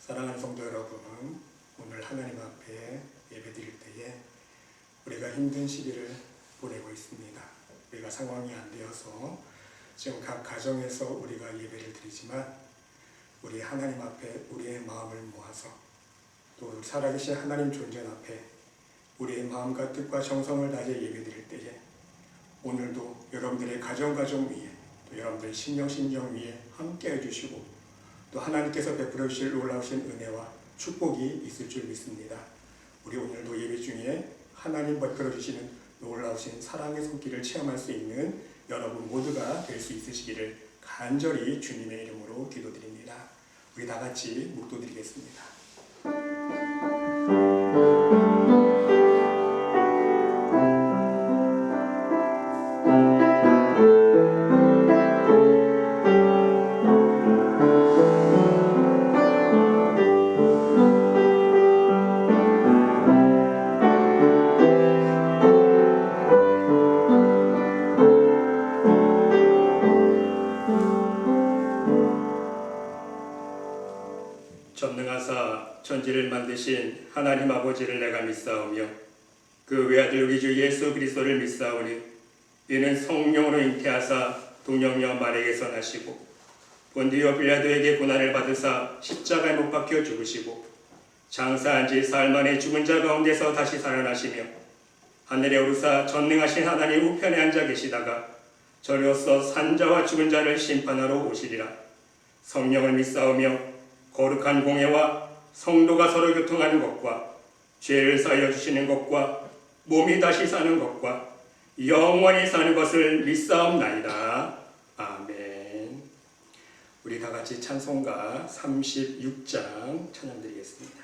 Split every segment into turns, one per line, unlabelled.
사랑하는 성도 여러분, 오늘 하나님 앞에 예배드릴 때에 우리가 힘든 시기를 보내고 있습니다. 우리가 상황이 안 되어서 지금 각 가정에서 우리가 예배를 드리지만 우리 하나님 앞에 우리의 마음을 모아서 또 살아계신 하나님 존재 앞에 우리의 마음과 뜻과 정성을 다해 예배드릴 때에 오늘도 여러분들의 가정 위에 또 여러분들의 심령 위에 함께 해주시고 또 하나님께서 베풀어 주실 놀라우신 은혜와 축복이 있을 줄 믿습니다. 우리 오늘도 예배 중에 하나님 베풀어 주시는 놀라우신 사랑의 손길을 체험할 수 있는 여러분 모두가 될 수 있으시기를 간절히 주님의 이름으로 기도드립니다. 우리 다 같이 묵도드리겠습니다. 전능하사 천지를 만드신 하나님 아버지를 내가 믿사오며 그 외아들 우리 주 예수 그리스도를 믿사오니 이는 성령으로 잉태하사 동정녀 마리아에게서 나시고 본디오 빌라도에게 고난을 받으사 십자가에 못 박혀 죽으시고 장사한 지 사흘 만에 죽은 자 가운데서 다시 살아나시며 하늘에 오르사 전능하신 하나님 우편에 앉아 계시다가 저리로서 산자와 죽은 자를 심판하러 오시리라. 성령을 믿사오며 거룩한 공예와 성도가 서로 교통하는 것과 죄를 사하여 주시는 것과 몸이 다시 사는 것과 영원히 사는 것을 믿사옵나이다. 아멘. 우리 다 같이 찬송가 36장 찬양드리겠습니다.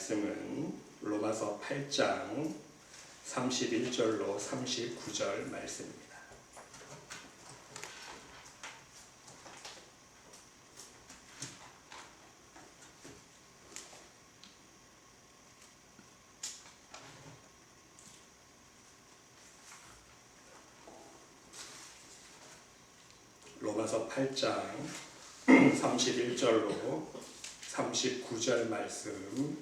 말씀은 로마서 8장 31절로 39절 말씀입니다. 로마서 8장 31절로 39절 말씀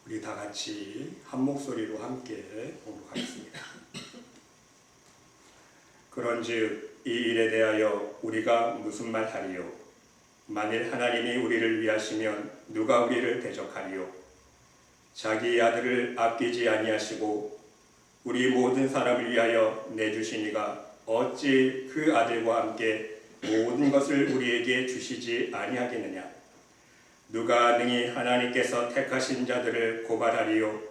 우리 다 같이 한 목소리로 함께 봉독하겠습니다. 그런즉 이 일에 대하여 우리가 무슨 말하리요? 만일 하나님이 우리를 위하시면 누가 우리를 대적하리요? 자기 아들을 아끼지 아니하시고 우리 모든 사람을 위하여 내주시니가 어찌 그 아들과 함께 모든 것을 우리에게 주시지 아니하겠느냐? 누가 능히 하나님께서 택하신 자들을 고발하리요?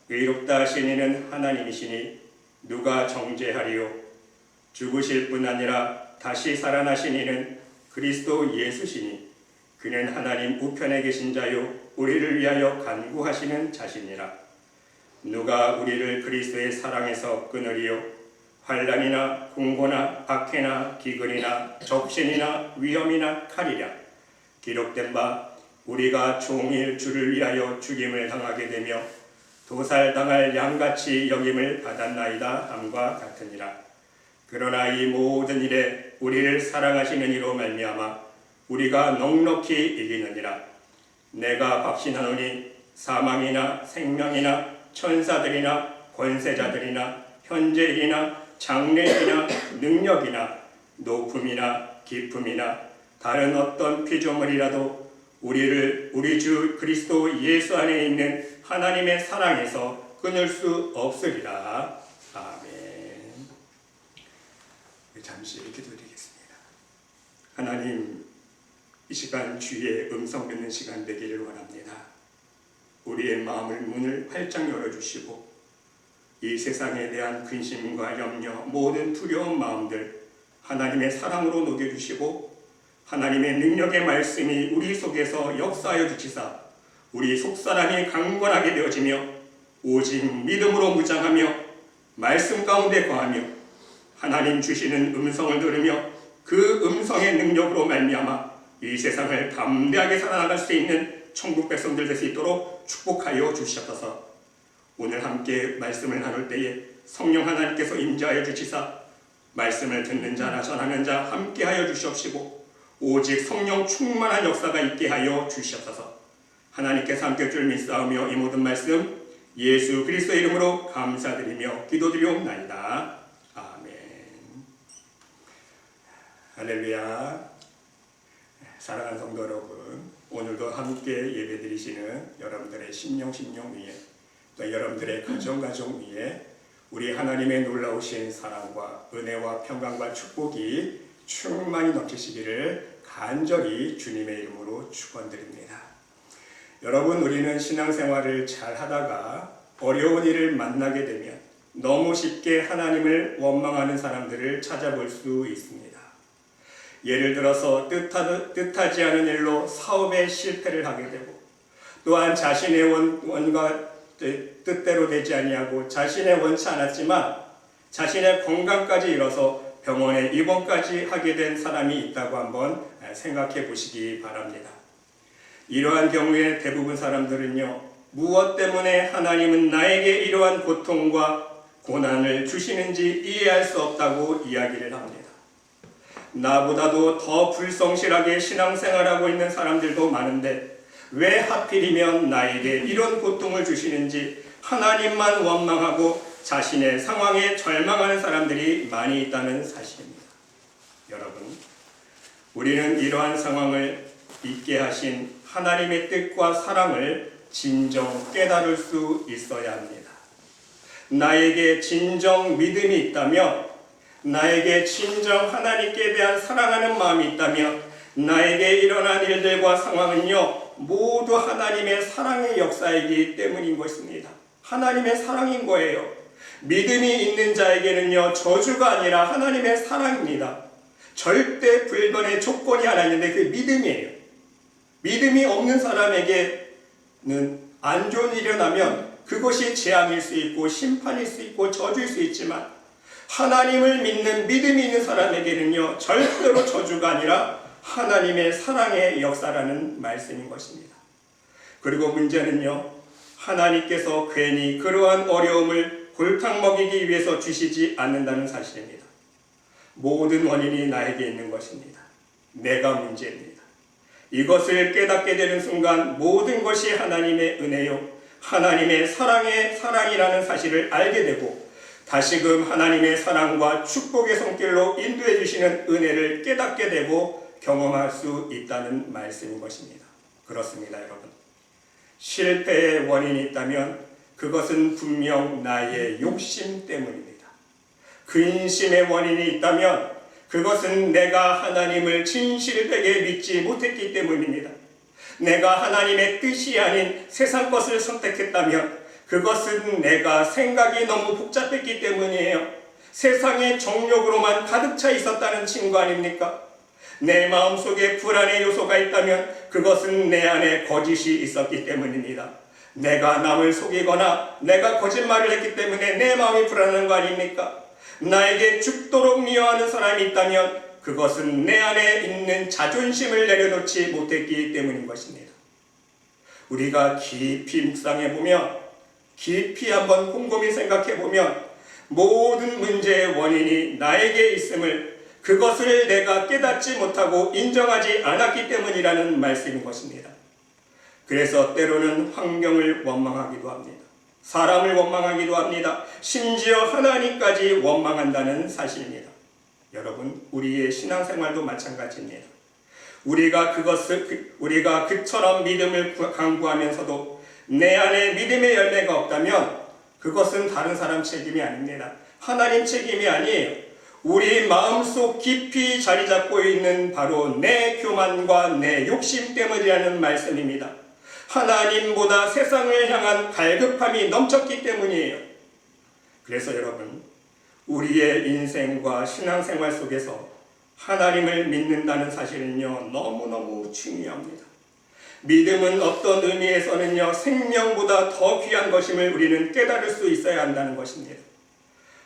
의롭다 하신 이는 하나님이시니 누가 정죄하리요? 죽으실 뿐 아니라 다시 살아나신 이는 그리스도 예수시니 그는 하나님 우편에 계신 자요 우리를 위하여 간구하시는 자시니라. 누가 우리를 그리스도의 사랑에서 끊으리요? 환난이나 공고나 박해나 기근이나 적신이나 위험이나 칼이랴. 기록된 바 우리가 종일 주를 위하여 죽임을 당하게 되며 도살당할 양같이 여김을 받았나이다 함과 같으니라. 그러나 이 모든 일에 우리를 사랑하시는 이로 말미암아 우리가 넉넉히 이기느니라. 내가 확신하노니 사망이나 생명이나 천사들이나 권세자들이나 현재이나 장래이나 능력이나 높음이나 깊음이나 다른 어떤 피조물이라도 우리를 우리 주 그리스도 예수 안에 있는 하나님의 사랑에서 끊을 수 없으리라. 아멘. 잠시 기도드리겠습니다. 하나님, 이 시간 주의 음성 듣는 시간 되기를 원합니다. 우리의 마음을 문을 활짝 열어주시고 이 세상에 대한 근심과 염려, 모든 두려운 마음들 하나님의 사랑으로 녹여주시고 하나님의 능력의 말씀이 우리 속에서 역사하여 주시사 우리 속사람이 강건하게 되어지며 오직 믿음으로 무장하며 말씀 가운데 거하며 하나님 주시는 음성을 들으며 그 음성의 능력으로 말미암아 이 세상을 담대하게 살아나갈 수 있는 천국 백성들 될 수 있도록 축복하여 주시옵소서. 오늘 함께 말씀을 나눌 때에 성령 하나님께서 임재하여 주시사 말씀을 듣는 자나 전하는 자 함께하여 주시옵시고 오직 성령 충만한 역사가 있게 하여 주시옵소서. 하나님께서 함께 줄 믿사오며 이 모든 말씀 예수 그리스도의 이름으로 감사드리며 기도드리옵나이다. 아멘. 할렐루야. 사랑하는 성도 여러분, 오늘도 함께 예배드리시는 여러분들의 심령 위에 또 여러분들의 가정 위에 우리 하나님의 놀라우신 사랑과 은혜와 평강과 축복이 충만히 넘치시기를 간절히 주님의 이름으로 축원드립니다. 여러분, 우리는 신앙생활을 잘 하다가 어려운 일을 만나게 되면 너무 쉽게 하나님을 원망하는 사람들을 찾아볼 수 있습니다. 예를 들어서 뜻하지 않은 일로 사업에 실패를 하게 되고 또한 자신의 원과 뜻대로 되지 아니하고 자신의 원치 않았지만 자신의 건강까지 잃어서 병원에 입원까지 하게 된 사람이 있다고 한번 생각해 보시기 바랍니다. 이러한 경우에 대부분 사람들은요, 무엇 때문에 하나님은 나에게 이러한 고통과 고난을 주시는지 이해할 수 없다고 이야기를 합니다. 나보다도 더 불성실하게 신앙생활하고 있는 사람들도 많은데 왜 하필이면 나에게 이런 고통을 주시는지 하나님만 원망하고 자신의 상황에 절망하는 사람들이 많이 있다는 사실입니다. 여러분, 우리는 이러한 상황을 있게 하신 하나님의 뜻과 사랑을 진정 깨달을 수 있어야 합니다. 나에게 진정 믿음이 있다면, 나에게 진정 하나님께 대한 사랑하는 마음이 있다면 나에게 일어난 일들과 상황은요, 모두 하나님의 사랑의 역사이기 때문인 것입니다. 하나님의 사랑인 거예요. 믿음이 있는 자에게는요, 저주가 아니라 하나님의 사랑입니다. 절대 불변의 조건이 하나 있는데 그게 믿음이에요. 믿음이 없는 사람에게는 안 좋은 일이 일어나면 그것이 재앙일 수 있고 심판일 수 있고 저주일 수 있지만 하나님을 믿는 믿음이 있는 사람에게는요, 절대로 저주가 아니라 하나님의 사랑의 역사라는 말씀인 것입니다. 그리고 문제는요, 하나님께서 괜히 그러한 어려움을 골탕 먹이기 위해서 주시지 않는다는 사실입니다. 모든 원인이 나에게 있는 것입니다. 내가 문제입니다. 이것을 깨닫게 되는 순간 모든 것이 하나님의 은혜요, 하나님의 사랑이라는 사실을 알게 되고 다시금 하나님의 사랑과 축복의 손길로 인도해 주시는 은혜를 깨닫게 되고 경험할 수 있다는 말씀인 것입니다. 그렇습니다, 여러분. 실패의 원인이 있다면 그것은 분명 나의 욕심 때문입니다. 근심의 원인이 있다면 그것은 내가 하나님을 진실되게 믿지 못했기 때문입니다. 내가 하나님의 뜻이 아닌 세상 것을 선택했다면 그것은 내가 생각이 너무 복잡했기 때문이에요. 세상의 정욕으로만 가득 차 있었다는 증거 아닙니까? 내 마음속에 불안의 요소가 있다면 그것은 내 안에 거짓이 있었기 때문입니다. 내가 남을 속이거나 내가 거짓말을 했기 때문에 내 마음이 불안한 거 아닙니까? 나에게 죽도록 미워하는 사람이 있다면 그것은 내 안에 있는 자존심을 내려놓지 못했기 때문인 것입니다. 우리가 깊이 묵상해보면, 깊이 한번 곰곰이 생각해보면 모든 문제의 원인이 나에게 있음을, 그것을 내가 깨닫지 못하고 인정하지 않았기 때문이라는 말씀인 것입니다. 그래서 때로는 환경을 원망하기도 합니다. 사람을 원망하기도 합니다. 심지어 하나님까지 원망한다는 사실입니다. 여러분, 우리의 신앙생활도 마찬가지입니다. 우리가 그처럼 믿음을 강구하면서도 내 안에 믿음의 열매가 없다면 그것은 다른 사람 책임이 아닙니다. 하나님 책임이 아니에요. 우리 마음속 깊이 자리 잡고 있는 바로 내 교만과 내 욕심 때문이라는 말씀입니다. 하나님보다 세상을 향한 갈급함이 넘쳤기 때문이에요. 그래서 여러분, 우리의 인생과 신앙생활 속에서 하나님을 믿는다는 사실은요, 너무너무 중요합니다. 믿음은 어떤 의미에서는요, 생명보다 더 귀한 것임을 우리는 깨달을 수 있어야 한다는 것입니다.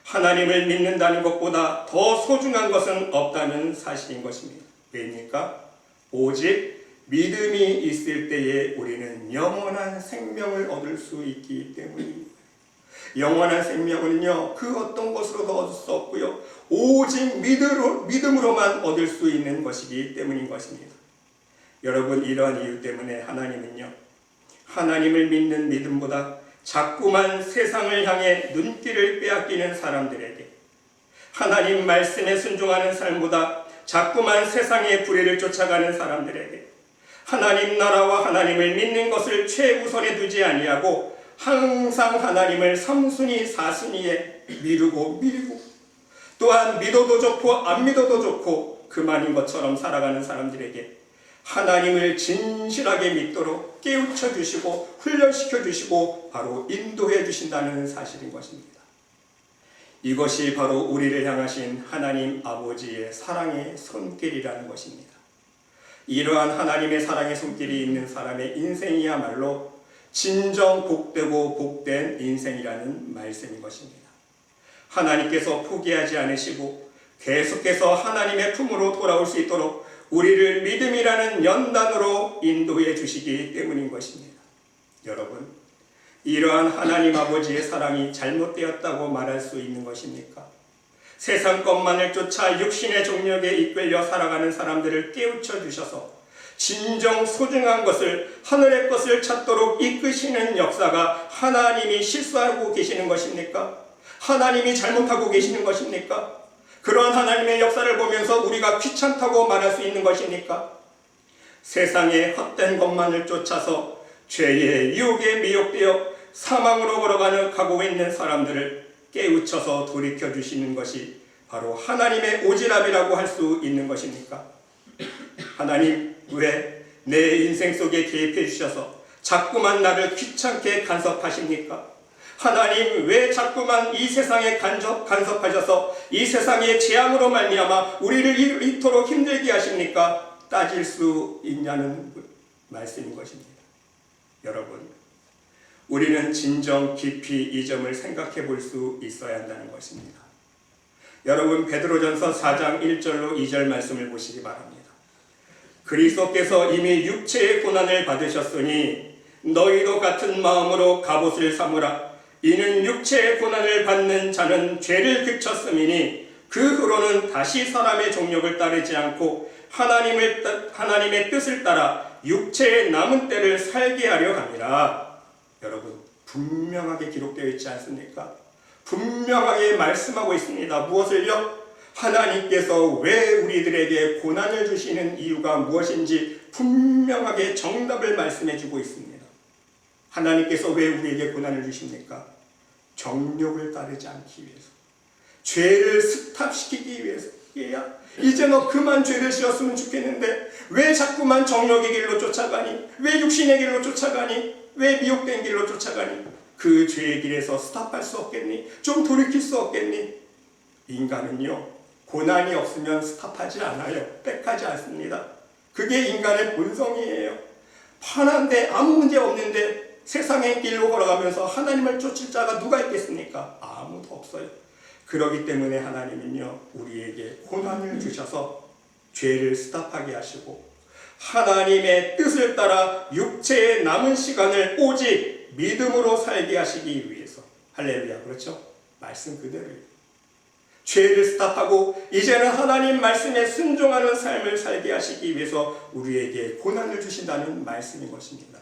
하나님을 믿는다는 것보다 더 소중한 것은 없다는 사실인 것입니다. 왜입니까? 오직 믿음이 있을 때에 우리는 영원한 생명을 얻을 수 있기 때문입니다. 영원한 생명은요, 그 어떤 것으로도 얻을 수 없고요, 오직 믿음으로만 얻을 수 있는 것이기 때문인 것입니다. 여러분, 이러한 이유 때문에 하나님은요, 하나님을 믿는 믿음보다 자꾸만 세상을 향해 눈길을 빼앗기는 사람들에게, 하나님 말씀에 순종하는 삶보다 자꾸만 세상의 불의를 쫓아가는 사람들에게, 하나님 나라와 하나님을 믿는 것을 최우선에 두지 아니하고 항상 하나님을 3순위, 4순위에 미루고 또한 믿어도 좋고 안 믿어도 좋고 그만인 것처럼 살아가는 사람들에게 하나님을 진실하게 믿도록 깨우쳐 주시고 훈련시켜 주시고 바로 인도해 주신다는 사실인 것입니다. 이것이 바로 우리를 향하신 하나님 아버지의 사랑의 손길이라는 것입니다. 이러한 하나님의 사랑의 손길이 있는 사람의 인생이야말로 진정 복되고 복된 인생이라는 말씀인 것입니다. 하나님께서 포기하지 않으시고 계속해서 하나님의 품으로 돌아올 수 있도록 우리를 믿음이라는 연단으로 인도해 주시기 때문인 것입니다. 여러분, 이러한 하나님 아버지의 사랑이 잘못되었다고 말할 수 있는 것입니까? 세상 것만을 쫓아 육신의 종력에 이끌려 살아가는 사람들을 깨우쳐 주셔서 진정 소중한 것을, 하늘의 것을 찾도록 이끄시는 역사가 하나님이 실수하고 계시는 것입니까? 하나님이 잘못하고 계시는 것입니까? 그러한 하나님의 역사를 보면서 우리가 귀찮다고 말할 수 있는 것입니까? 세상의 헛된 것만을 쫓아서 죄의 유혹에 미혹되어 사망으로 걸어가고 있는 사람들을 깨우쳐서 돌이켜 주시는 것이 바로 하나님의 오지랖이라고 할 수 있는 것입니까? 하나님, 왜 내 인생 속에 개입해 주셔서 자꾸만 나를 귀찮게 간섭하십니까? 하나님, 왜 자꾸만 이 세상에 간섭하셔서 이 세상의 재앙으로 말미암아 우리를 이토록 힘들게 하십니까? 따질 수 있냐는 말씀인 것입니다. 여러분, 우리는 진정 깊이 이 점을 생각해 볼 수 있어야 한다는 것입니다. 여러분, 베드로전서 4장 1절로 2절 말씀을 보시기 바랍니다. 그리스도께서 이미 육체의 고난을 받으셨으니 너희도 같은 마음으로 갑옷을 삼으라. 이는 육체의 고난을 받는 자는 죄를 그쳤음이니 그 후로는 다시 사람의 정욕을 따르지 않고 하나님의 뜻을 따라 육체의 남은 때를 살게 하려 함이라. 여러분, 분명하게 기록되어 있지 않습니까? 분명하게 말씀하고 있습니다. 무엇을요? 하나님께서 왜 우리들에게 고난을 주시는 이유가 무엇인지 분명하게 정답을 말씀해 주고 있습니다. 하나님께서 왜 우리에게 고난을 주십니까? 정욕을 따르지 않기 위해서, 죄를 스탑시키기 위해서. 이제 너 그만 죄를 지었으면 좋겠는데 왜 자꾸만 정욕의 길로 쫓아가니? 왜 육신의 길로 쫓아가니? 왜 미혹된 길로 쫓아가니? 그 죄의 길에서 스탑할 수 없겠니? 좀 돌이킬 수 없겠니? 인간은요, 고난이 없으면 스탑하지 않아요. 백하지 않습니다. 그게 인간의 본성이에요. 편한데 아무 문제 없는데 세상의 길로 걸어가면서 하나님을 쫓을 자가 누가 있겠습니까? 아무도 없어요. 그렇기 때문에 하나님은요, 우리에게 고난을 주셔서 죄를 스탑하게 하시고 하나님의 뜻을 따라 육체의 남은 시간을 오직 믿음으로 살게 하시기 위해서. 할렐루야, 그렇죠? 말씀 그대로예요. 죄를 스탑하고 이제는 하나님 말씀에 순종하는 삶을 살게 하시기 위해서 우리에게 고난을 주신다는 말씀인 것입니다.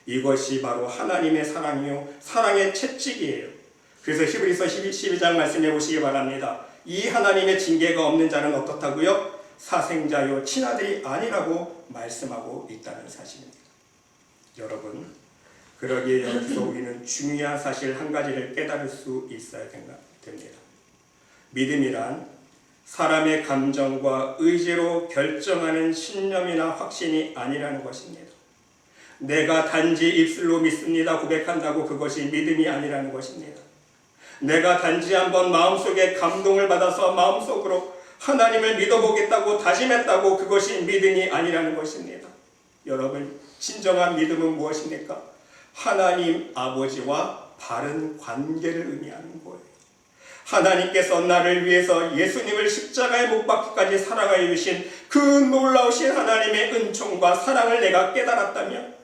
이것이 바로 하나님의 사랑이요, 사랑의 채찍이에요. 그래서 히브리서 12장 말씀해 보시기 바랍니다. 이 하나님의 징계가 없는 자는 어떻다고요? 사생자요 친아들이 아니라고 말씀하고 있다는 사실입니다. 여러분, 그러기에 여기서 우리는 중요한 사실 한 가지를 깨달을 수 있어야 됩니다. 믿음이란 사람의 감정과 의지로 결정하는 신념이나 확신이 아니라는 것입니다. 내가 단지 입술로 믿습니다 고백한다고 그것이 믿음이 아니라는 것입니다. 내가 단지 한번 마음속에 감동을 받아서 마음속으로 하나님을 믿어보겠다고 다짐했다고 그것이 믿음이 아니라는 것입니다. 여러분, 진정한 믿음은 무엇입니까? 하나님 아버지와 바른 관계를 의미하는 거예요. 하나님께서 나를 위해서 예수님을 십자가에 못 박기까지 사랑하여 주신 그 놀라우신 하나님의 은총과 사랑을 내가 깨달았다면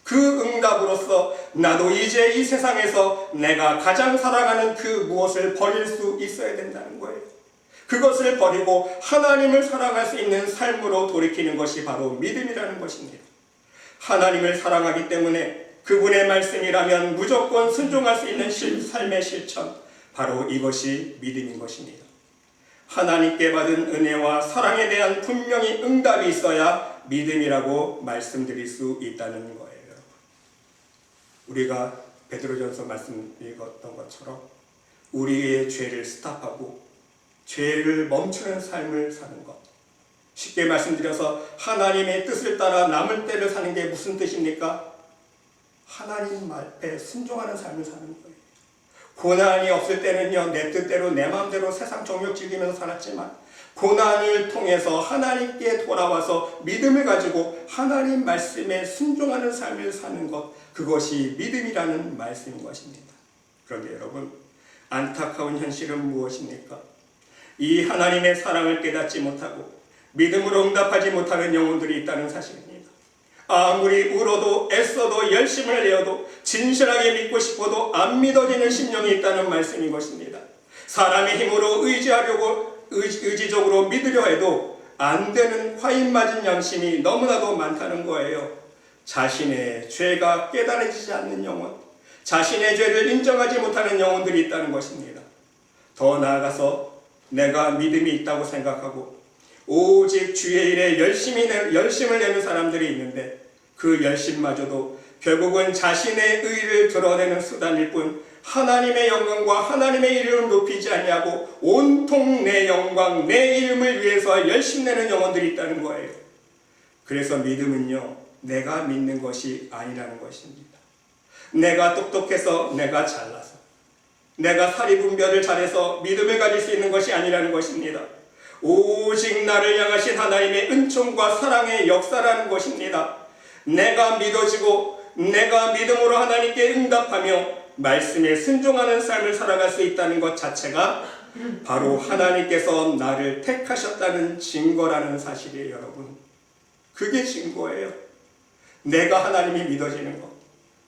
그 응답으로서 나도 이제 이 세상에서 내가 가장 사랑하는 그 무엇을 버릴 수 있어야 된다는 거예요. 그것을 버리고 하나님을 사랑할 수 있는 삶으로 돌이키는 것이 바로 믿음이라는 것입니다. 하나님을 사랑하기 때문에 그분의 말씀이라면 무조건 순종할 수 있는 삶의 실천, 바로 이것이 믿음인 것입니다. 하나님께 받은 은혜와 사랑에 대한 분명히 응답이 있어야 믿음이라고 말씀드릴 수 있다는 거예요. 우리가 베드로전서 말씀 읽었던 것처럼 우리의 죄를 스탑하고 죄를 멈추는 삶을 사는 것, 쉽게 말씀드려서 하나님의 뜻을 따라 남을 때를 사는 게 무슨 뜻입니까? 하나님 말에 순종하는 삶을 사는 거예요. 고난이 없을 때는요, 내 뜻대로 내 마음대로 세상 정욕 즐기면서 살았지만 고난을 통해서 하나님께 돌아와서 믿음을 가지고 하나님 말씀에 순종하는 삶을 사는 것, 그것이 믿음이라는 말씀인 것입니다. 그런데 여러분, 안타까운 현실은 무엇입니까? 이 하나님의 사랑을 깨닫지 못하고 믿음으로 응답하지 못하는 영혼들이 있다는 사실입니다. 아무리 울어도 애써도 열심을 내어도 진실하게 믿고 싶어도 안 믿어지는 심령이 있다는 말씀인 것입니다. 사람의 힘으로 의지적으로 믿으려 해도 안 되는 화인 맞은 양심이 너무나도 많다는 거예요. 자신의 죄가 깨달아지지 않는 영혼, 자신의 죄를 인정하지 못하는 영혼들이 있다는 것입니다. 더 나아가서 내가 믿음이 있다고 생각하고 오직 주의 일에 열심을 내는 사람들이 있는데 그 열심마저도 결국은 자신의 의를 드러내는 수단일 뿐 하나님의 영광과 하나님의 이름을 높이지 아니하고 온통 내 영광, 내 이름을 위해서 열심내는 영혼들이 있다는 거예요. 그래서 믿음은요, 내가 믿는 것이 아니라는 것입니다. 내가 똑똑해서, 내가 잘나서, 내가 사리분별을 잘해서 믿음을 가질 수 있는 것이 아니라는 것입니다. 오직 나를 향하신 하나님의 은총과 사랑의 역사라는 것입니다. 내가 믿어지고 내가 믿음으로 하나님께 응답하며 말씀에 순종하는 삶을 살아갈 수 있다는 것 자체가 바로 하나님께서 나를 택하셨다는 증거라는 사실이에요, 여러분. 그게 증거예요. 내가 하나님이 믿어지는 것,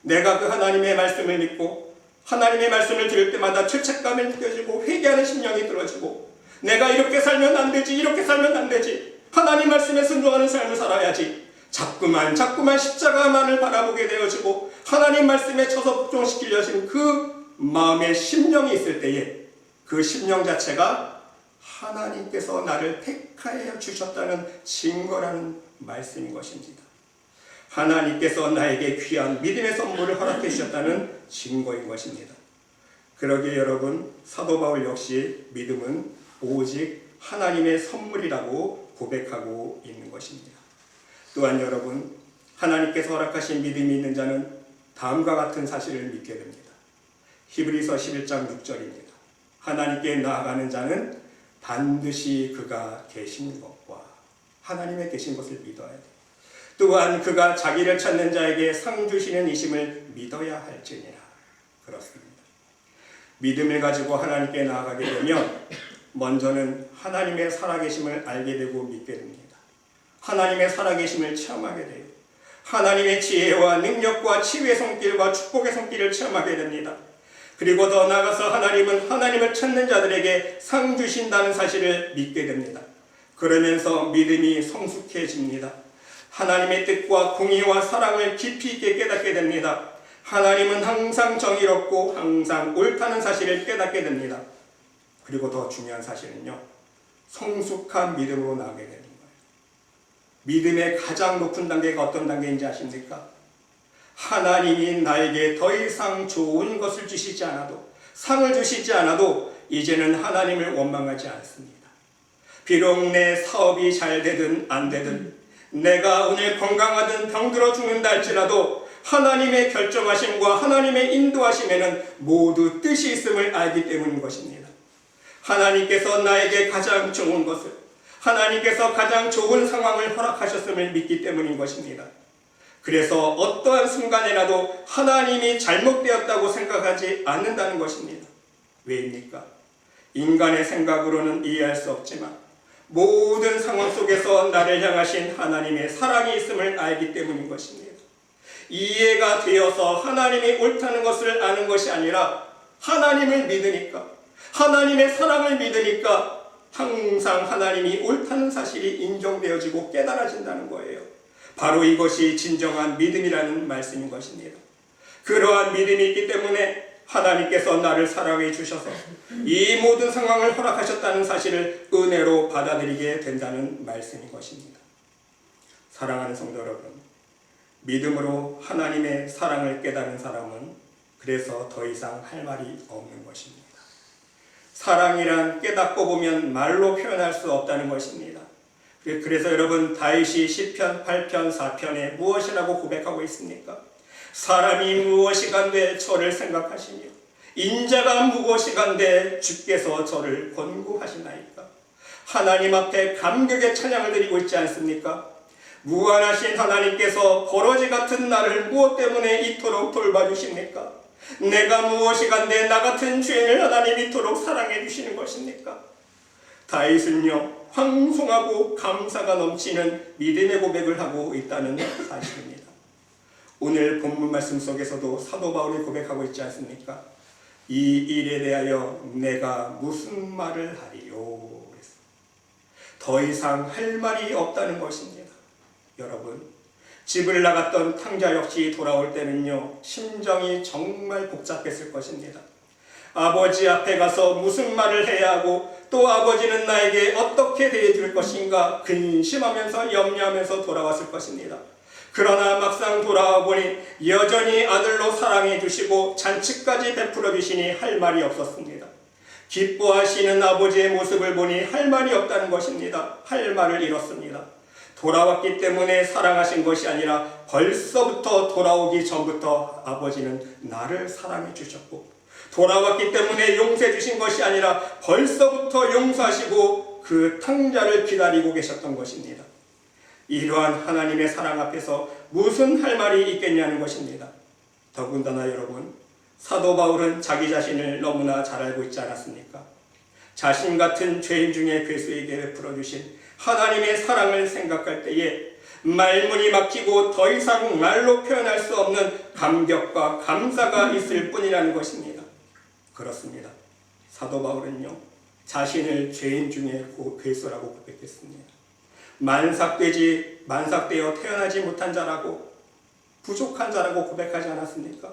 내가 그 하나님의 말씀을 믿고 하나님의 말씀을 들을 때마다 죄책감이 느껴지고 회개하는 심령이 들어지고 내가 이렇게 살면 안 되지, 이렇게 살면 안 되지, 하나님 말씀에 순종하는 삶을 살아야지, 자꾸만 십자가만을 바라보게 되어지고 하나님 말씀에 쳐서 복종시키려 하신 그 마음의 심령이 있을 때에 그 심령 자체가 하나님께서 나를 택하여 주셨다는 증거라는 말씀인 것입니다. 하나님께서 나에게 귀한 믿음의 선물을 허락해 주셨다는 증거인 것입니다. 그러기에 여러분, 사도 바울 역시 믿음은 오직 하나님의 선물이라고 고백하고 있는 것입니다. 또한 여러분, 하나님께서 허락하신 믿음이 있는 자는 다음과 같은 사실을 믿게 됩니다. 히브리서 11장 6절입니다. 하나님께 나아가는 자는 반드시 그가 계신 것과 하나님의 계신 것을 믿어야 돼요. 또한 그가 자기를 찾는 자에게 상 주시는 이심을 믿어야 할지니라. 그렇습니다. 믿음을 가지고 하나님께 나아가게 되면 먼저는 하나님의 살아계심을 알게 되고 믿게 됩니다. 하나님의 살아계심을 체험하게 돼요. 하나님의 지혜와 능력과 치유의 손길과 축복의 손길을 체험하게 됩니다. 그리고 더 나아가서 하나님은 하나님을 찾는 자들에게 상 주신다는 사실을 믿게 됩니다. 그러면서 믿음이 성숙해집니다. 하나님의 뜻과 공의와 사랑을 깊이 있게 깨닫게 됩니다. 하나님은 항상 정의롭고 항상 옳다는 사실을 깨닫게 됩니다. 그리고 더 중요한 사실은요, 성숙한 믿음으로 나아가게 되는 거예요. 믿음의 가장 높은 단계가 어떤 단계인지 아십니까? 하나님이 나에게 더 이상 좋은 것을 주시지 않아도, 상을 주시지 않아도 이제는 하나님을 원망하지 않습니다. 비록 내 사업이 잘 되든 안 되든, 내가 오늘 건강하든 병들어 죽는다 할지라도 하나님의 결정하심과 하나님의 인도하심에는 모두 뜻이 있음을 알기 때문인 것입니다. 하나님께서 나에게 가장 좋은 것을, 하나님께서 가장 좋은 상황을 허락하셨음을 믿기 때문인 것입니다. 그래서 어떠한 순간에라도 하나님이 잘못되었다고 생각하지 않는다는 것입니다. 왜입니까? 인간의 생각으로는 이해할 수 없지만 모든 상황 속에서 나를 향하신 하나님의 사랑이 있음을 알기 때문인 것입니다. 이해가 되어서 하나님이 옳다는 것을 아는 것이 아니라 하나님을 믿으니까, 하나님의 사랑을 믿으니까 항상 하나님이 옳다는 사실이 인정되어지고 깨달아진다는 거예요. 바로 이것이 진정한 믿음이라는 말씀인 것입니다. 그러한 믿음이 있기 때문에 하나님께서 나를 사랑해 주셔서 이 모든 상황을 허락하셨다는 사실을 은혜로 받아들이게 된다는 말씀인 것입니다. 사랑하는 성도 여러분, 믿음으로 하나님의 사랑을 깨달은 사람은 그래서 더 이상 할 말이 없는 것입니다. 사랑이란 깨닫고 보면 말로 표현할 수 없다는 것입니다. 그래서 여러분, 다윗이 시편 8편 4편에 무엇이라고 고백하고 있습니까? 사람이 무엇이간데 저를 생각하시며 인자가 무엇이간데 주께서 저를 권고하시나이까. 하나님 앞에 감격의 찬양을 드리고 있지 않습니까? 무한하신 하나님께서 버러지 같은 나를 무엇 때문에 이토록 돌봐주십니까? 내가 무엇이간데 나 같은 죄인을 하나님 이토록 사랑해 주시는 것입니까? 다윗은요, 황송하고 감사가 넘치는 믿음의 고백을 하고 있다는 사실입니다. 오늘 본문 말씀 속에서도 사도 바울이 고백하고 있지 않습니까? 이 일에 대하여 내가 무슨 말을 하리요? 더 이상 할 말이 없다는 것입니다. 여러분, 집을 나갔던 탕자 역시 돌아올 때는요, 심정이 정말 복잡했을 것입니다. 아버지 앞에 가서 무슨 말을 해야 하고 또 아버지는 나에게 어떻게 대해줄 것인가 근심하면서 염려하면서 돌아왔을 것입니다. 그러나 막상 돌아와 보니 여전히 아들로 사랑해 주시고 잔치까지 베풀어 주시니 할 말이 없었습니다. 기뻐하시는 아버지의 모습을 보니 할 말이 없다는 것입니다. 할 말을 잃었습니다. 돌아왔기 때문에 사랑하신 것이 아니라 벌써부터 돌아오기 전부터 아버지는 나를 사랑해 주셨고, 돌아왔기 때문에 용서해 주신 것이 아니라 벌써부터 용서하시고 그 탕자를 기다리고 계셨던 것입니다. 이러한 하나님의 사랑 앞에서 무슨 할 말이 있겠냐는 것입니다. 더군다나 여러분, 사도 바울은 자기 자신을 너무나 잘 알고 있지 않았습니까? 자신 같은 죄인 중에 괴수에게 베풀어 주신 하나님의 사랑을 생각할 때에 말문이 막히고 더 이상 말로 표현할 수 없는 감격과 감사가 있을 뿐이라는 것입니다. 그렇습니다. 사도 바울은요, 자신을 죄인 중에 괴수라고 고백했습니다. 만삭되어 태어나지 못한 자라고, 부족한 자라고 고백하지 않았습니까?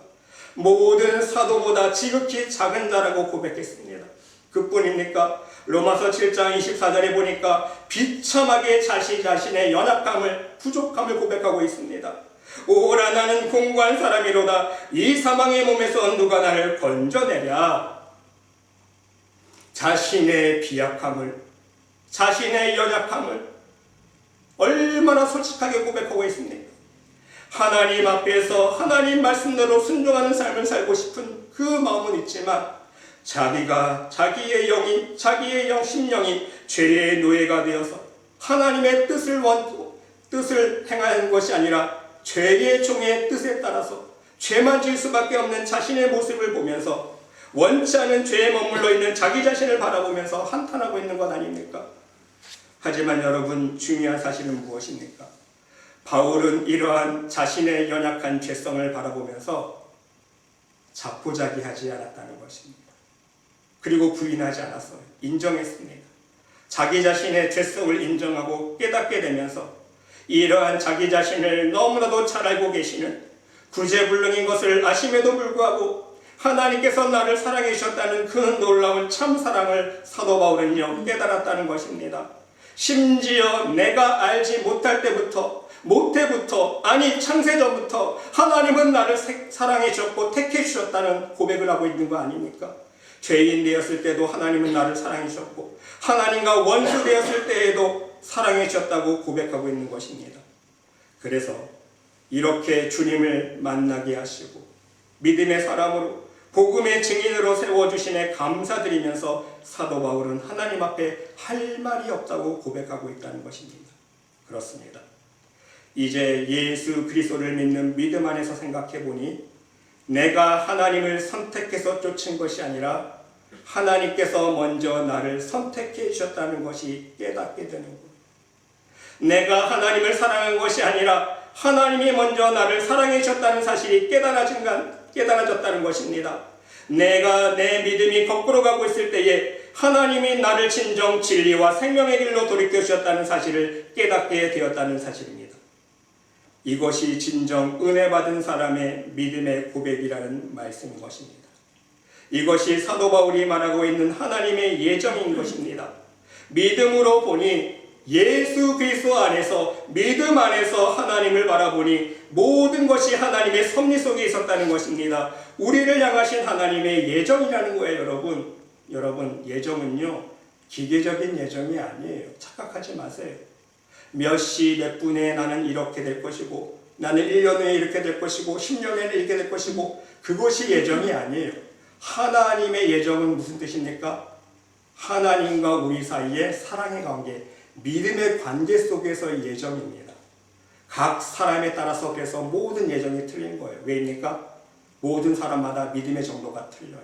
모든 사도보다 지극히 작은 자라고 고백했습니다. 그뿐입니까? 로마서 7장 24절에 보니까 비참하게 자신의 연약함을, 부족함을 고백하고 있습니다. 오라 나는 공고한 사람이로다. 이 사망의 몸에서 누가 나를 건져내랴. 자신의 비약함을, 자신의 연약함을 얼마나 솔직하게 고백하고 있습니까? 하나님 앞에서 하나님 말씀대로 순종하는 삶을 살고 싶은 그 마음은 있지만 자기의 심령이 죄의 노예가 되어서 하나님의 뜻을 행하는 것이 아니라 죄의 종의 뜻에 따라서 죄만 지을 수밖에 없는 자신의 모습을 보면서 원치 않은 죄에 머물러 있는 자기 자신을 바라보면서 한탄하고 있는 것 아닙니까? 하지만 여러분, 중요한 사실은 무엇입니까? 바울은 이러한 자신의 연약한 죄성을 바라보면서 자포자기하지 않았다는 것입니다. 그리고 부인하지 않았어요. 인정했습니다. 자기 자신의 죄성을 인정하고 깨닫게 되면서 이러한 자기 자신을 너무나도 잘 알고 계시는, 구제불능인 것을 아심에도 불구하고 하나님께서 나를 사랑해 주셨다는 그 놀라운 참사랑을 사도 바울은요, 깨달았다는 것입니다. 심지어 내가 알지 못할 때부터, 창세전부터 하나님은 나를 사랑해 주셨고 택해 주셨다는 고백을 하고 있는 거 아닙니까? 죄인 되었을 때도 하나님은 나를 사랑해 주셨고 하나님과 원수 되었을 때에도 사랑해 주셨다고 고백하고 있는 것입니다. 그래서 이렇게 주님을 만나게 하시고 믿음의 사람으로 복음의 증인으로 세워주시네 감사드리면서 사도 바울은 하나님 앞에 할 말이 없다고 고백하고 있다는 것입니다. 그렇습니다. 이제 예수 그리스도를 믿는 믿음 안에서 생각해 보니 내가 하나님을 선택해서 쫓은 것이 아니라 하나님께서 먼저 나를 선택해 주셨다는 것이 깨닫게 되는 것. 내가 하나님을 사랑한 것이 아니라 하나님이 먼저 나를 사랑해 주셨다는 사실이 깨달아졌다는 것입니다. 내가 내 믿음이 거꾸로 가고 있을 때에 하나님이 나를 진정 진리와 생명의 길로 돌이켜 주셨다는 사실을 깨닫게 되었다는 사실입니다. 이것이 진정 은혜 받은 사람의 믿음의 고백이라는 말씀인 것입니다. 이것이 사도 바울이 말하고 있는 하나님의 예정인 것입니다. 믿음으로 보니 예수 그리스도 안에서, 믿음 안에서 하나님을 바라보니 모든 것이 하나님의 섭리 속에 있었다는 것입니다. 우리를 향하신 하나님의 예정이라는 거예요. 여러분, 예정은요 기계적인 예정이 아니에요. 착각하지 마세요. 몇 시 몇 분에 나는 이렇게 될 것이고, 나는 1년 후에 이렇게 될 것이고, 10년 후에는 이렇게 될 것이고, 그것이 예정이 아니에요. 하나님의 예정은 무슨 뜻입니까? 하나님과 우리 사이의 사랑의 관계, 믿음의 관계 속에서의 예정입니다. 각 사람에 따라서 그래서 모든 예정이 틀린 거예요. 왜입니까? 모든 사람마다 믿음의 정도가 틀려요.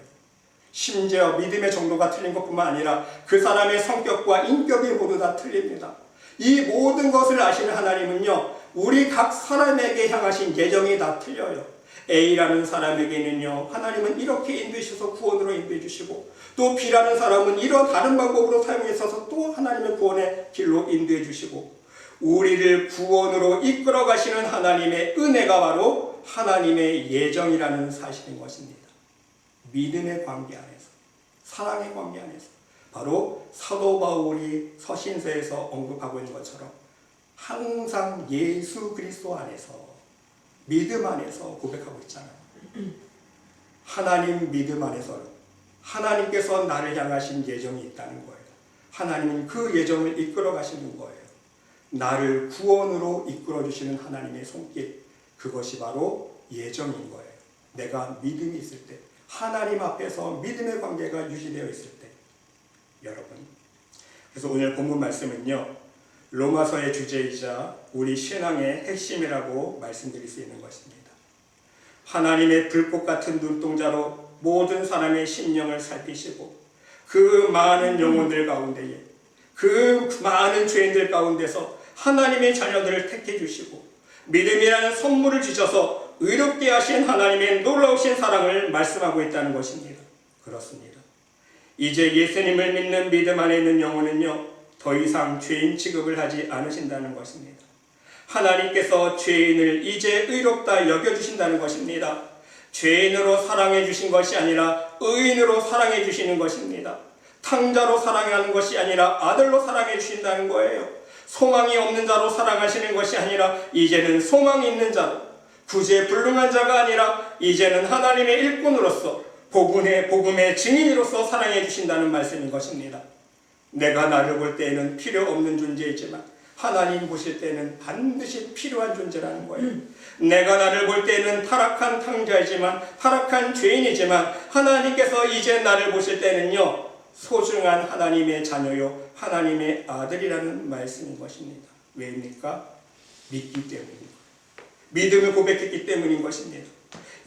심지어 믿음의 정도가 틀린 것뿐만 아니라 그 사람의 성격과 인격이 모두 다 틀립니다. 이 모든 것을 아시는 하나님은요, 우리 각 사람에게 향하신 예정이 다 틀려요. A라는 사람에게는요, 하나님은 이렇게 인도해 주셔서 구원으로 인도해 주시고, 또 B라는 사람은 이런 다른 방법으로 사용해 주셔서 또 하나님의 구원의 길로 인도해 주시고, 우리를 구원으로 이끌어 가시는 하나님의 은혜가 바로 하나님의 예정이라는 사실인 것입니다. 믿음의 관계 안에서, 사랑의 관계 안에서, 바로 사도 바울이 서신서에서 언급하고 있는 것처럼 항상 예수 그리스도 안에서, 믿음 안에서 고백하고 있잖아요. 하나님 믿음 안에서 하나님께서 나를 향하신 예정이 있다는 거예요. 하나님은 그 예정을 이끌어 가시는 거예요. 나를 구원으로 이끌어 주시는 하나님의 손길, 그것이 바로 예정인 거예요. 내가 믿음이 있을 때, 하나님 앞에서 믿음의 관계가 유지되어 있을 때, 여러분. 그래서 오늘 본문 말씀은요, 로마서의 주제이자 우리 신앙의 핵심이라고 말씀드릴 수 있는 것입니다. 하나님의 불꽃 같은 눈동자로 모든 사람의 심령을 살피시고 그 많은 영혼들 가운데에, 그 많은 죄인들 가운데서 하나님의 자녀들을 택해 주시고 믿음이라는 선물을 주셔서 의롭게 하신 하나님의 놀라우신 사랑을 말씀하고 있다는 것입니다. 그렇습니다. 이제 예수님을 믿는 믿음 안에 있는 영혼은요, 더 이상 죄인 취급을 하지 않으신다는 것입니다. 하나님께서 죄인을 이제 의롭다 여겨주신다는 것입니다. 죄인으로 사랑해 주신 것이 아니라 의인으로 사랑해 주시는 것입니다. 탕자로 사랑하는 것이 아니라 아들로 사랑해 주신다는 거예요. 소망이 없는 자로 사랑하시는 것이 아니라 이제는 소망이 있는 자로, 구제불능한 자가 아니라 이제는 하나님의 일꾼으로서 복음의 증인으로서 사랑해 주신다는 말씀인 것입니다. 내가 나를 볼 때에는 필요 없는 존재이지만 하나님 보실 때는 반드시 필요한 존재라는 거예요. 내가 나를 볼 때는 타락한 탕자이지만, 타락한 죄인이지만 하나님께서 이제 나를 보실 때는요, 소중한 하나님의 자녀요, 하나님의 아들이라는 말씀인 것입니다. 왜입니까? 믿기 때문입니다. 믿음을 고백했기 때문인 것입니다.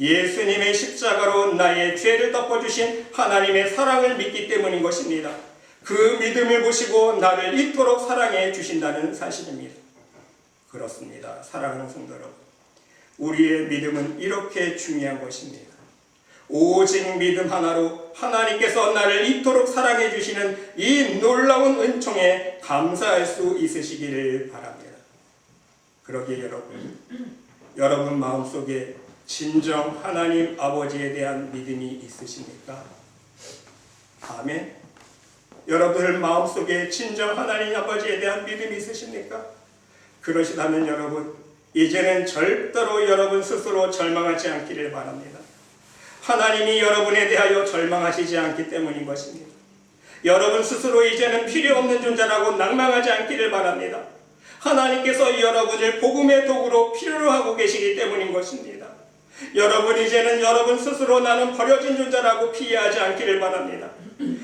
예수님의 십자가로 나의 죄를 덮어주신 하나님의 사랑을 믿기 때문인 것입니다. 그 믿음을 보시고 나를 이토록 사랑해 주신다는 사실입니다. 그렇습니다. 사랑하는 성도 여러분, 우리의 믿음은 이렇게 중요한 것입니다. 오직 믿음 하나로 하나님께서 나를 이토록 사랑해 주시는 이 놀라운 은총에 감사할 수 있으시기를 바랍니다. 그러기에 여러분 마음속에 진정 하나님 아버지에 대한 믿음이 있으십니까? 아멘. 여러분들 마음속에 진정 하나님 아버지에 대한 믿음이 있으십니까? 그러시다면 여러분, 이제는 절대로 여러분 스스로 절망하지 않기를 바랍니다. 하나님이 여러분에 대하여 절망하시지 않기 때문인 것입니다. 여러분 스스로 이제는 필요 없는 존재라고 낭망하지 않기를 바랍니다. 하나님께서 여러분을 복음의 도구로 필요로 하고 계시기 때문인 것입니다. 여러분 이제는 여러분 스스로 나는 버려진 존재라고 피해하지 않기를 바랍니다.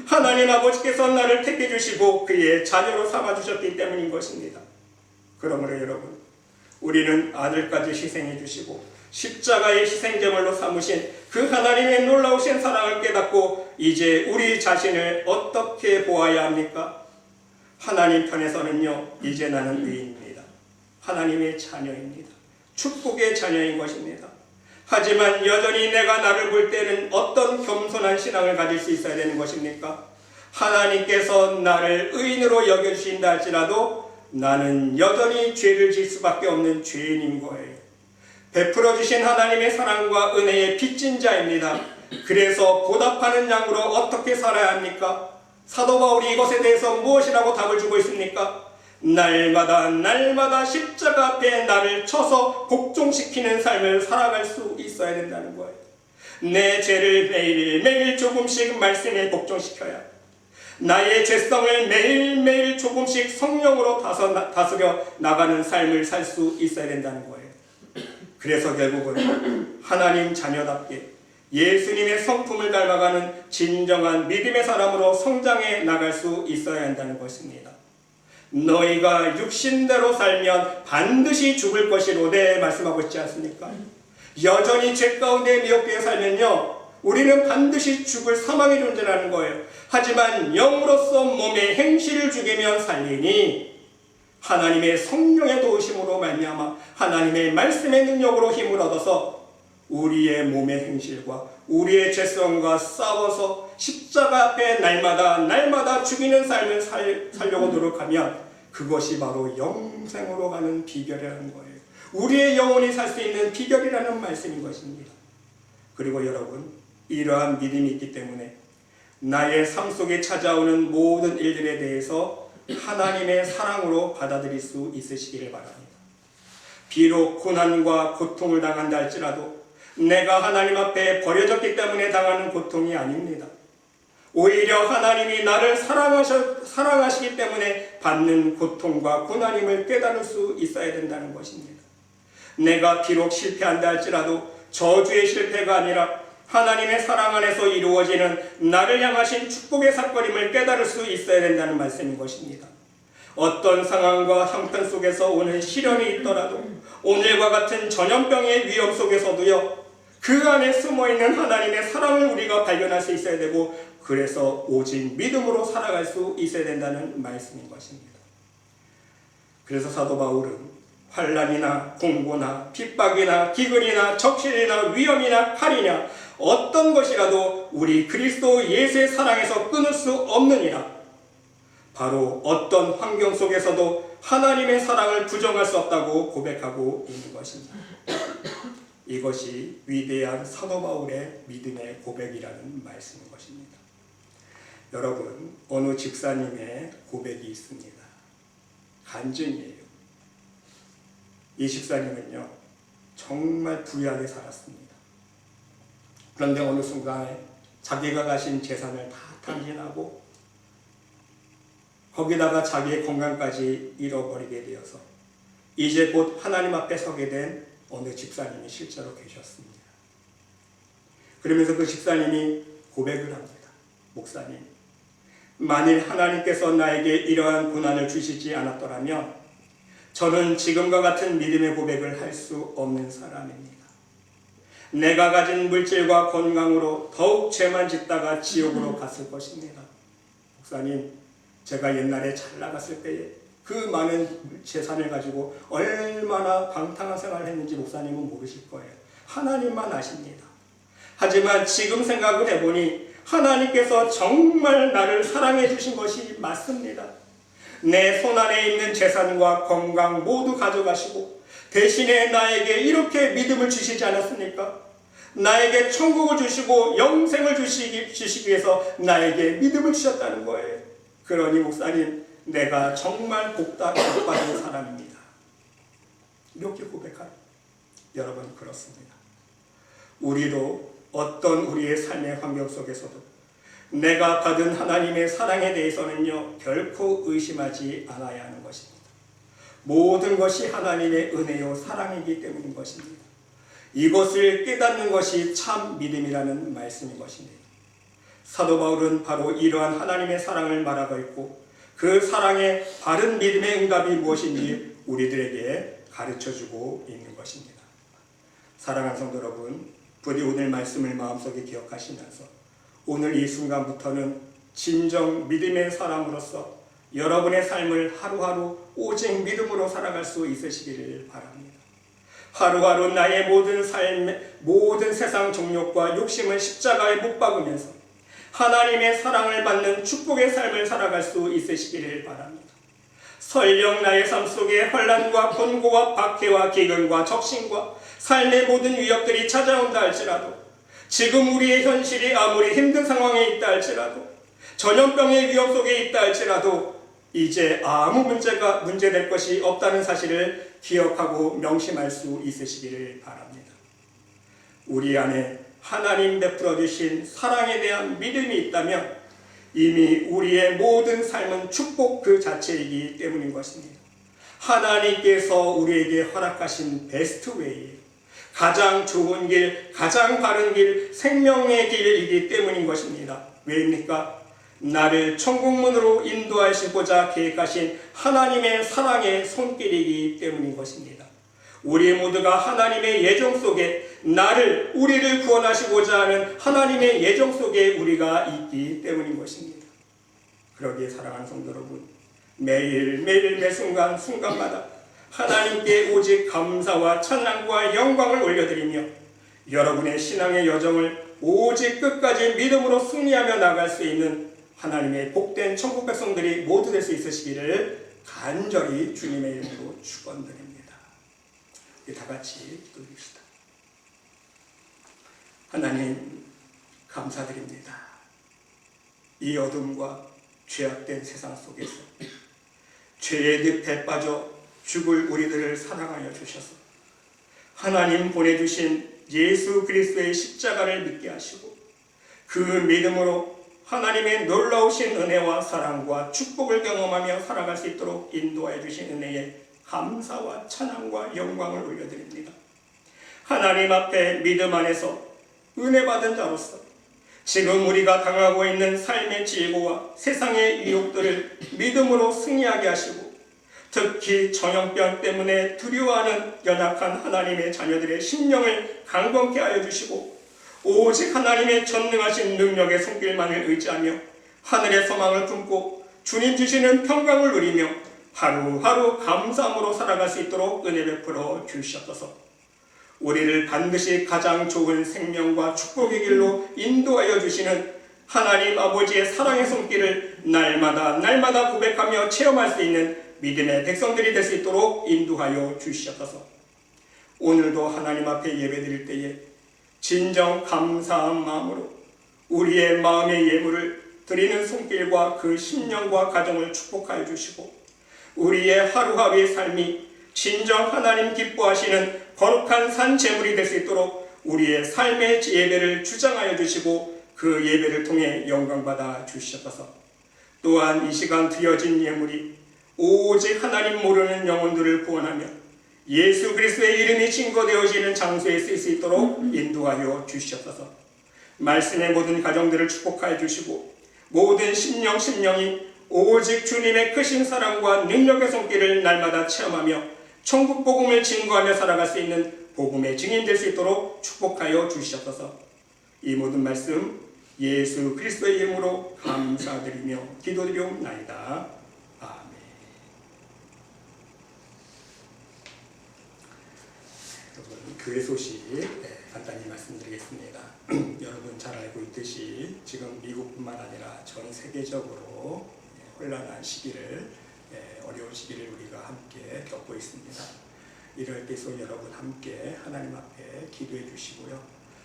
하나님 아버지께서 나를 택해 주시고 그의 자녀로 삼아 주셨기 때문인 것입니다. 그러므로 여러분, 우리는 아들까지 희생해 주시고 십자가의 희생제물로 삼으신 그 하나님의 놀라우신 사랑을 깨닫고 이제 우리 자신을 어떻게 보아야 합니까? 하나님 편에서는요, 이제 나는 의인입니다. 하나님의 자녀입니다. 축복의 자녀인 것입니다. 하지만 여전히 내가 나를 볼 때는 어떤 겸손한 신앙을 가질 수 있어야 되는 것입니까? 하나님께서 나를 의인으로 여겨주신다 할지라도 나는 여전히 죄를 질 수밖에 없는 죄인인 거예요. 베풀어 주신 하나님의 사랑과 은혜의 빚진 자입니다. 그래서 보답하는 양으로 어떻게 살아야 합니까? 사도 바울이 이것에 대해서 무엇이라고 답을 주고 있습니까? 날마다 십자가 앞에 나를 쳐서 복종시키는 삶을 살아갈 수 있어야 된다는 거예요. 내 죄를 매일매일 조금씩 말씀에 복종시켜야, 나의 죄성을 매일매일 조금씩 성령으로 다스려 나가는 삶을 살 수 있어야 된다는 거예요. 그래서 결국은 하나님 자녀답게 예수님의 성품을 닮아가는 진정한 믿음의 사람으로 성장해 나갈 수 있어야 한다는 것입니다. 너희가 육신대로 살면 반드시 죽을 것이로되 말씀하고 있지 않습니까? 여전히 죄 가운데 미혹되어 살면요, 우리는 반드시 죽을 사망의 존재라는 거예요. 하지만 영으로서 몸의 행실을 죽이면 살리니 하나님의 성령의 도우심으로 말미암아 하나님의 말씀의 능력으로 힘을 얻어서 우리의 몸의 행실과 우리의 죄성과 싸워서 십자가 앞에 날마다 죽이는 삶을 살려고 노력하면 그것이 바로 영생으로 가는 비결이라는 거예요. 우리의 영혼이 살 수 있는 비결이라는 말씀인 것입니다. 그리고 여러분, 이러한 믿음이 있기 때문에 나의 삶 속에 찾아오는 모든 일들에 대해서 하나님의 사랑으로 받아들일 수 있으시기를 바랍니다. 비록 고난과 고통을 당한다 할지라도 내가 하나님 앞에 버려졌기 때문에 당하는 고통이 아닙니다. 오히려 하나님이 나를 사랑하시기 때문에 받는 고통과 고난임을 깨달을 수 있어야 된다는 것입니다. 내가 비록 실패한다 할지라도 저주의 실패가 아니라 하나님의 사랑 안에서 이루어지는 나를 향하신 축복의 사건임을 깨달을 수 있어야 된다는 말씀인 것입니다. 어떤 상황과 형편 속에서 오는 시련이 있더라도 오늘과 같은 전염병의 위험 속에서도요, 그 안에 숨어있는 하나님의 사랑을 우리가 발견할 수 있어야 되고, 그래서 오직 믿음으로 살아갈 수 있어야 된다는 말씀인 것입니다. 그래서 사도 바울은 환난이나 공고나 핍박이나 기근이나 적신이나 위험이나 칼이냐 어떤 것이라도 우리 그리스도 예수의 사랑에서 끊을 수 없느니라. 바로 어떤 환경 속에서도 하나님의 사랑을 부정할 수 없다고 고백하고 있는 것입니다. 이것이 위대한 사도 바울의 믿음의 고백이라는 말씀인 것입니다. 여러분, 어느 집사님의 고백이 있습니다. 간증이에요. 이 집사님은요, 정말 부유하게 살았습니다. 그런데 어느 순간에 자기가 가진 재산을 다 탕진하고 거기다가 자기의 건강까지 잃어버리게 되어서 이제 곧 하나님 앞에 서게 된 어느 집사님이 실제로 계셨습니다. 그러면서 그 집사님이 고백을 합니다. 목사님, 만일 하나님께서 나에게 이러한 고난을 주시지 않았더라면 저는 지금과 같은 믿음의 고백을 할 수 없는 사람입니다. 내가 가진 물질과 건강으로 더욱 죄만 짓다가 지옥으로 갔을 것입니다. 목사님, 제가 옛날에 잘 나갔을 때에 그 많은 재산을 가지고 얼마나 방탕한 생활을 했는지 목사님은 모르실 거예요. 하나님만 아십니다. 하지만 지금 생각을 해보니 하나님께서 정말 나를 사랑해 주신 것이 맞습니다. 내 손안에 있는 재산과 건강 모두 가져가시고 대신에 나에게 이렇게 믿음을 주시지 않았습니까? 나에게 천국을 주시고 영생을 주시기 위해서 나에게 믿음을 주셨다는 거예요. 그러니 목사님, 내가 정말 복받은 사람입니다. 이렇게 고백하는 여러분, 그렇습니다. 우리도 어떤 우리의 삶의 환경 속에서도 내가 받은 하나님의 사랑에 대해서는요, 결코 의심하지 않아야 하는 것입니다. 모든 것이 하나님의 은혜요 사랑이기 때문인 것입니다. 이것을 깨닫는 것이 참 믿음이라는 말씀인 것입니다. 사도 바울은 바로 이러한 하나님의 사랑을 말하고 있고 그 사랑의 바른 믿음의 응답이 무엇인지 우리들에게 가르쳐주고 있는 것입니다. 사랑하는 성도 여러분, 부디 오늘 말씀을 마음속에 기억하시면서 오늘 이 순간부터는 진정 믿음의 사람으로서 여러분의 삶을 하루하루 오직 믿음으로 살아갈 수 있으시기를 바랍니다. 하루하루 나의 모든 세상 정욕과 욕심을 십자가에 못 박으면서 하나님의 사랑을 받는 축복의 삶을 살아갈 수 있으시기를 바랍니다. 설령 나의 삶 속에 환난과 권고와 박해와 기근과 적신과 삶의 모든 위협들이 찾아온다 할지라도, 지금 우리의 현실이 아무리 힘든 상황에 있다 할지라도, 전염병의 위험 속에 있다 할지라도 이제 아무 문제될 것이 없다는 사실을 기억하고 명심할 수 있으시기를 바랍니다. 우리 안에 하나님 베풀어 주신 사랑에 대한 믿음이 있다면 이미 우리의 모든 삶은 축복 그 자체이기 때문인 것입니다. 하나님께서 우리에게 허락하신 베스트 웨이, 가장 좋은 길, 가장 바른 길, 생명의 길이기 때문인 것입니다. 왜입니까? 나를 천국문으로 인도하시고자 계획하신 하나님의 사랑의 손길이기 때문인 것입니다. 우리 모두가 하나님의 예정 속에 우리를 구원하시고자 하는 하나님의 예정 속에 우리가 있기 때문인 것입니다. 그러기에 사랑하는 성도 여러분, 매일 매 순간마다 하나님께 오직 감사와 찬양과 영광을 올려드리며 여러분의 신앙의 여정을 오직 끝까지 믿음으로 승리하며 나갈 수 있는 하나님의 복된 천국 백성들이 모두 될 수 있으시기를 간절히 주님의 이름으로 축원드립니다. 다 같이 기도드립시다. 하나님, 감사드립니다. 이 어둠과 죄악된 세상 속에서 죄의 늪에 빠져 죽을 우리들을 사랑하여 주셔서 하나님 보내주신 예수 그리스도의 십자가를 믿게 하시고 그 믿음으로 하나님의 놀라우신 은혜와 사랑과 축복을 경험하며 살아갈 수 있도록 인도하여 주신 은혜에 감사와 찬양과 영광을 올려드립니다. 하나님 앞에 믿음 안에서 은혜 받은 자로서 지금 우리가 당하고 있는 삶의 질고와 세상의 유혹들을 믿음으로 승리하게 하시고 특히 전염병 때문에 두려워하는 연약한 하나님의 자녀들의 심령을 강건케 하여 주시고 오직 하나님의 전능하신 능력의 손길만을 의지하며 하늘의 소망을 품고 주님 주시는 평강을 누리며 하루하루 감사함으로 살아갈 수 있도록 은혜 베풀어 주시옵소서. 우리를 반드시 가장 좋은 생명과 축복의 길로 인도하여 주시는 하나님 아버지의 사랑의 손길을 날마다 고백하며 체험할 수 있는 믿음의 백성들이 될 수 있도록 인도하여 주시옵소서. 오늘도 하나님 앞에 예배드릴 때에 진정 감사한 마음으로 우리의 마음의 예물을 드리는 손길과 그 심령과 가정을 축복하여 주시고, 우리의 하루하루의 삶이 진정 하나님 기뻐하시는 거룩한 산 제물이 될 수 있도록 우리의 삶의 예배를 주장하여 주시고, 그 예배를 통해 영광받아 주시옵소서. 또한 이 시간 드려진 예물이 오직 하나님 모르는 영혼들을 구원하며 예수 그리스도의 이름이 증거되어지는 장소에 쓰일 수 있도록 인도하여 주시옵소서. 말씀의 모든 가정들을 축복하여 주시고, 모든 심령이 오직 주님의 크신 사랑과 능력의 손길을 날마다 체험하며 천국 복음을 증거하며 살아갈 수 있는 복음의 증인 될 수 있도록 축복하여 주시옵소서. 이 모든 말씀 예수 그리스도의 이름으로 감사드리며 기도드리옵나이다. 아멘. 여러분, 교회 소식 간단히 말씀드리겠습니다. 여러분 잘 알고 있듯이 지금 미국뿐만 아니라 전 세계적으로 혼란한 시기를, 어려운 시기를 우리가 함께 겪고 있습니다. 이럴 때서 여러분 함께 하나님 앞에 기도해 주시고요.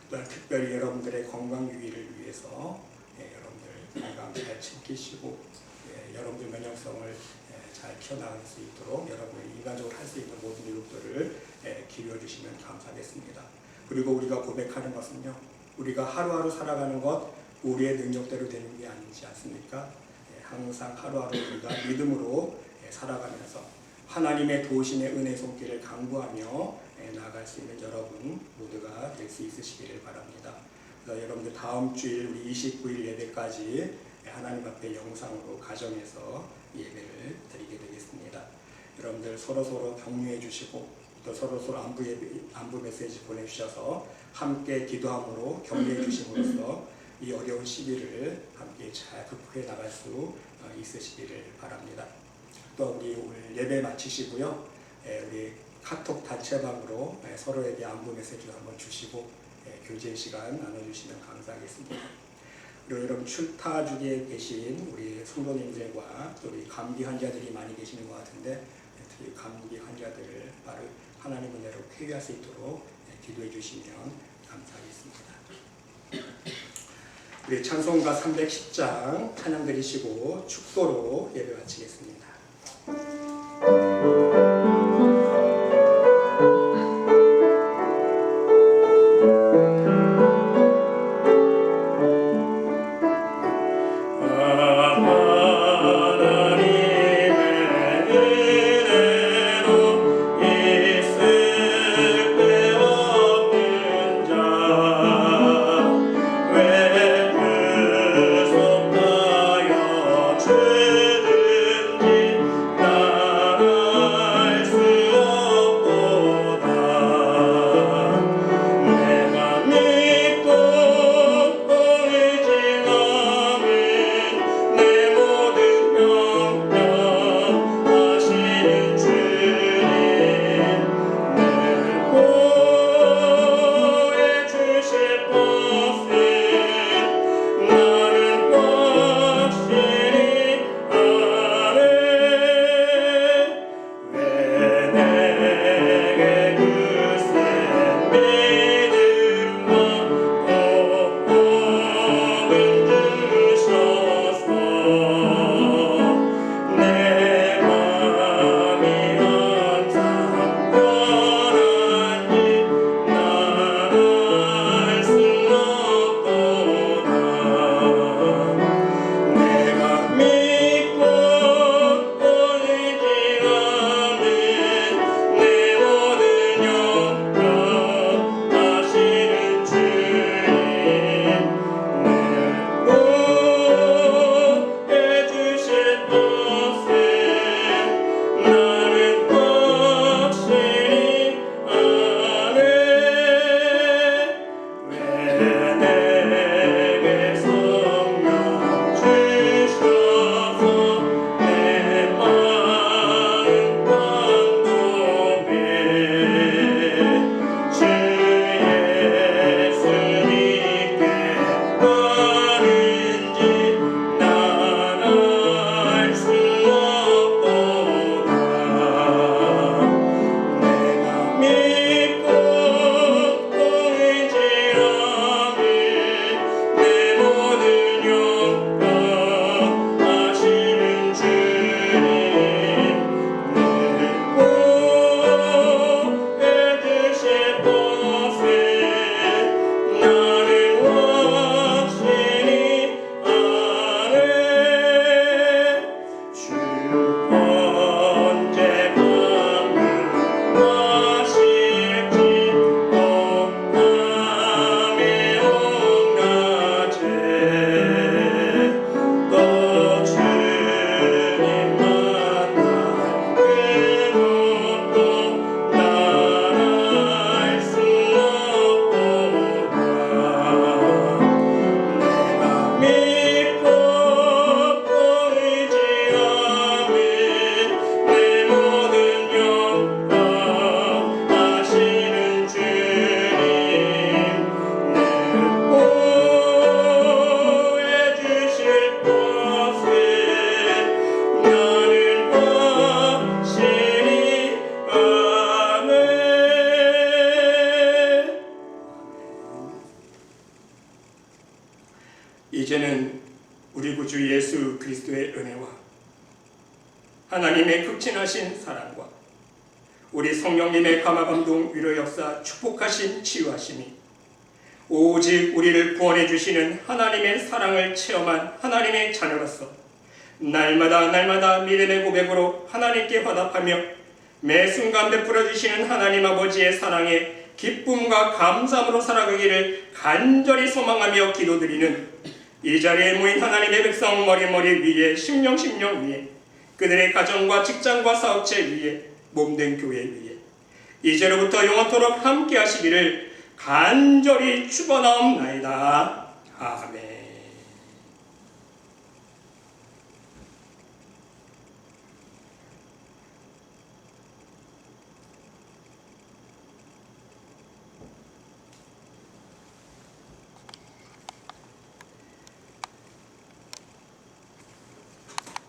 또한 특별히 여러분들의 건강 유의를 위해서 여러분들 건강 잘 챙기시고, 여러분들 면역성을 잘 키워나갈 수 있도록 여러분이 인간적으로 할 수 있는 모든 노력들을 기울여 주시면 감사하겠습니다. 그리고 우리가 고백하는 것은요, 우리가 하루하루 살아가는 것 우리의 능력대로 되는 게 아니지 않습니까? 항상 하루하루 우리가 믿음으로 살아가면서 하나님의 도우심의 은혜 손길을 강구하며 나아갈 수 있는 여러분 모두가 될 수 있으시기를 바랍니다. 그래서 여러분들 다음 주일 우리 29일 예배까지 하나님 앞에 영상으로 가정에서 예배를 드리게 되겠습니다. 여러분들 서로 격려해 주시고, 또 서로 안부 메시지 보내주셔서 함께 기도함으로 격려해 주심으로써 이 어려운 시기를 함께 잘 극복해 나갈 수 있으시기를 바랍니다. 또 우리 오늘 예배 마치시고요, 우리 카톡 단체방으로 서로에게 안부 메시지도 한번 주시고 교제 시간 나눠주시면 감사하겠습니다. 그리고 여러분 출타주기에 계신 우리 성도님들과 또 우리 감기 환자들이 많이 계시는 것 같은데, 특히 감기 환자들을 바로 하나님 은혜로 쾌유할 수 있도록 기도해 주시면 감사하겠습니다. 우리 찬송가 310장 찬양 드리시고 축도로 예배 마치겠습니다.
죄든지 나
우리 구주 예수 그리스도의 은혜와 하나님의 극진하신 사랑과 우리 성령님의 감화감동 위로 역사 축복하신 치유하심이 오직 우리를 구원해 주시는 하나님의 사랑을 체험한 하나님의 자녀로서 날마다 믿음의 고백으로 하나님께 화답하며 매 순간 베풀어 주시는 하나님 아버지의 사랑에 기쁨과 감사함으로 살아가기를 간절히 소망하며 기도드리는 이 자리에 모인 하나님의 백성 머리 위에 심령 위에 그들의 가정과 직장과 사업체 위에 몸된 교회 위에 이제로부터 영원토록 함께 하시기를 간절히 축원하옵나이다. 아멘.